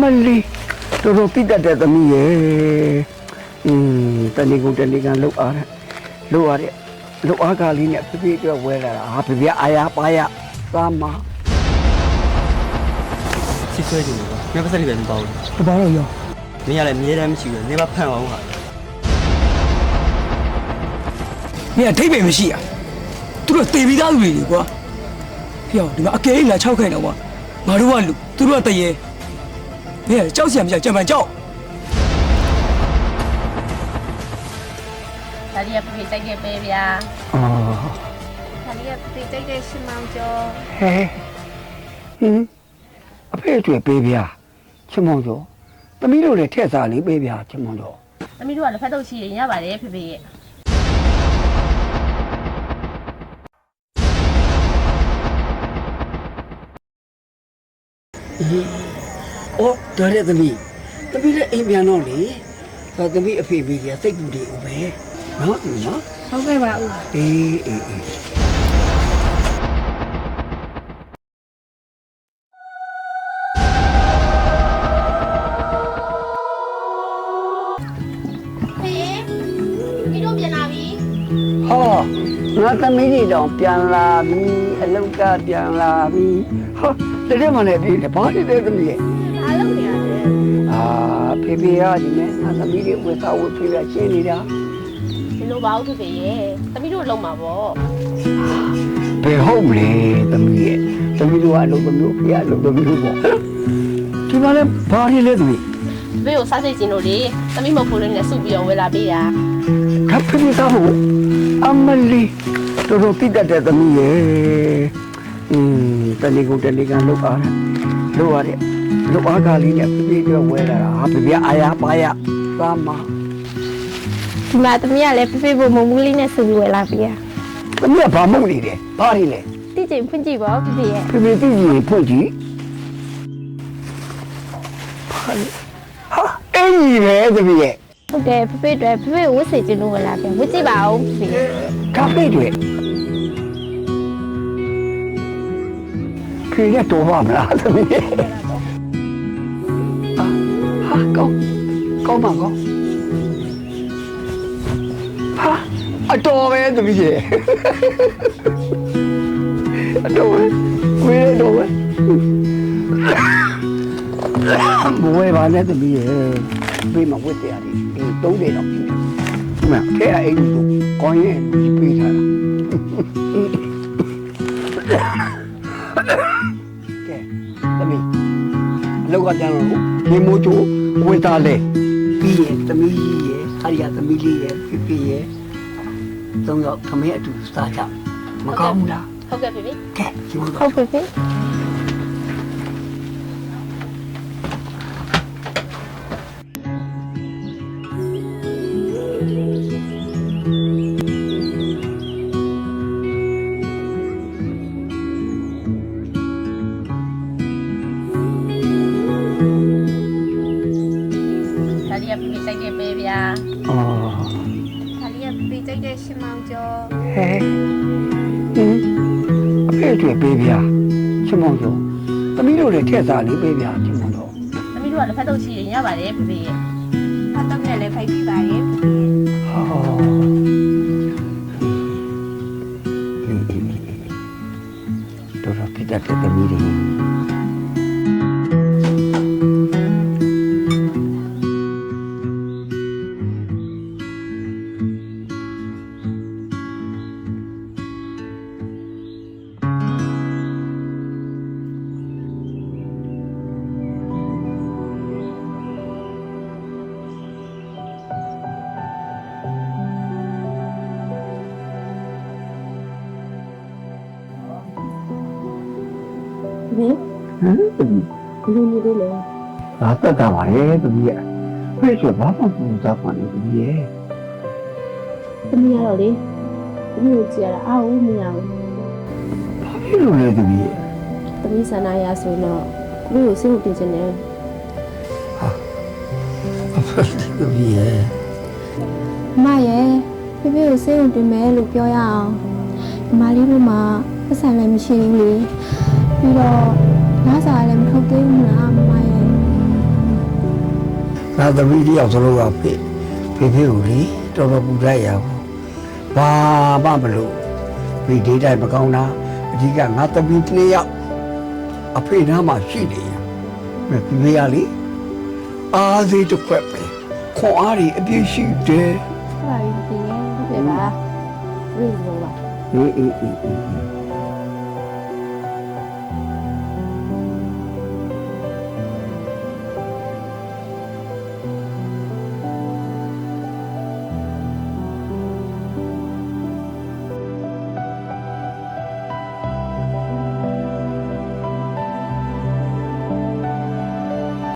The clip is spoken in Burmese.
မလေးတော်တော်တိတတ်တဲ့သမီးရဲ့တဏီကုန်တဏီကန်လှုပ်အားတဲ့လှုပ်အားကလေးနဲ့ပြပြအတွက်ဝဲလာတာဟာပြပြအာရပါရသားမစစ်ဆွဲကြည့်လို့မင်းပတ်စက်တွေပဲမပေါ့ဘူးတပါတော့ရောမင်းကလည်းအမြဲတမ်းမရှိဘူးနေမဖန်အောင်ဟာမင်းအထိပ်ပဲမရှိရသူတို့တေပြီးသားလူတွေကွာပြောဒီမှာအကဲလာ6ခိုင်တော့ကွာငါတို့ကလူသူတို့ကတရေမင်းကြောက်စရာမကြောက်ကြံပန်ကြောက်ဒါရီကပြေးတိုက်ခဲ့ပဲဗျာအော်ဒါရီကပြေးတိုက်တဲ့ရှင်မောင်ကျော်ဟဲအဖေတွေ့ပေးဗျာချမောင်ကျော်သမီးတို့လည်းထက်စားလေးပေးဗျာချမောင်ကျော်သမီးတို့ကလက်ဖက်တုပ်ချီရင်ရပါတယ်ဖေဖေရဲ့အော်ဒါတဲ့သမီးလည်းအိမ်ပြန်တော့လေဒါသမီးအဖေမိကြီးစိတ်ပူတယ်ဦးပဲနော်နော်ဟုတ်ကဲ့ပါဦးအေးဒီတို့ပြန်လာပြီဟောငါသမီးတွေတော့ပြန်လာပြီအလောက်ကပြန်လာပြီဟောတကယ်မှလည်းဒီဘာဖြစ်တဲ့သမီးရဲ့အားလုံးနေရတယ်ဖေဖေကဒီနဲ့ငါသမီးတွေဝေသားဝေဖေးပြရှင်းနေတာဒီလိုပါဦးဖေဖေရဲ့သမီးတို့လုံးမှာပေါ့ဘယ်ဟုတ်မလဲသမီးရဲ့သမီးတို့ကအလုပ်မျိုးဖေကအလုပ်မျိုးပေါ့ဒီမှာလဲဘာတွေလဲသမီးဖေကိုစားစိတ်ကျင်လို့လေသမီးမဖို့လေးနဲ့စုပြီးတော့ဝယ်လာပေးတာခပ်ဖေးသားဟုတ်အမလီတော်တော်တိတတ်တဲ့သမီးရဲ့တဏီကုန်တဏီကန်လှုပ်အားတဲ့လှုပ်အားကလေးနဲ့ပြပြအတွက်ဝဲလာတာဟာပြပြအာရပါရသားမဒီမှာသမီးကလည်းဖေဖေဘုံမုံမူးလေးနဲ့စုပြီးဝယ်လာပေးတာသမီးကဘာမဟုတ်နေတယ်ဘာတွေလဲတိကျင်ဖွင့်ကြည့်ပါဖေဖေရဲ့ဖေဖေတိကျင်ဖွင့်ကြည့်ဟာအင်းကြီးပဲသမီးရဲ့ဟုတ်တယ်ဖေဖေတွေဖေဖေဝတ်စေချင်လို့ဝယ်လာပြန်ဝတ်ကြည့်ပါဦးဖေဖေကာဖေတွေဖေရတော့ပါမလားသမီးရဲ့ဟာကောင်းပါကောဟာအတော်ပဲသမီးရဲ့အတော်ပဲဝေးတော့ပဲဘဝပါနဲ့သမီးရဲ့ပြေးမဝတ်တရားဒီ3dayတော့ပြီမထဲအိမ်ကိုကောင်းရင်ပြေးထားတာကဲသမီးလောက်ကပြန်လို့ဒီမိုးချိုးဝေးသားလေပြီးရင်သမီးကြီးရဲ့ဆရာသမီးလေးရဲ့ပြရဲ့3ယောက်ခမဲအတူစားကြမကောင်းဘူးလားဟုတ်ကဲ့ဖေဖေကဲဟုတ်ဖေဖေရှင်မောင်ကျော်ဟဲအဖေတွေ့ပေးဗျာရှင်မောင်ကျော်သမီးတို့လည်းထက်စားလေးပေးဗျာရှင်မောင်ကျော်သမီးတို့ကလက်ဖက်တုပ်ချီရင်ရပါတယ်ဖေဖေရဲ့ဖတ်တော့လည်းဖိုက်ပြီးပါရဲ့ဖေဖေဟောတော်တော်ပြတ်တဲ့သမီးတွေလူနေသေးလေငါတက်တာပါရဲ့သမီးရဲ့ဖေးဆိုဘာမှမပူစားပါနဲ့သမီးရဲ့သမီးရတော့လေသမီးကိုကြည့်ရတာအားဦးမရဘူးဘာဖြစ်လို့လဲသမီးရဲ့သမီးဆန္ဒရဆိုတော့သမီးကိုစိတ်ဝင်တင်ချင်တယ်သမီးရဲ့မရဲ့ဖေဖေကိုစိတ်ဝင်တင်မယ်လို့ပြောရအောင်ဒီမလေးတို့မှာပတ်စံလည်းမရှိဘူးလေပြီးတော့ငါစားလည်းမထုတ်သေးဘူးလားမမရဲ့ ငါသမီးတယောက်စလုံးကဖေဖေကိုလေတော်တော်ပူလိုက်ရဘူးဘာမှမလို့ဒီဒေးတိုင်းမကောင်းတာအဓိကငါသမီးတစ်ယောက်အဖေနားမှာရှိနေရမယ်ဖေဖေကလေအားသေးတစ်ခွက်ပဲခွန်အားကြီးအပြည့်ရှိတယ် ဟုတ်ပါပြီဖေရဲ့ဖေပါဝေးလို့ပါ အေး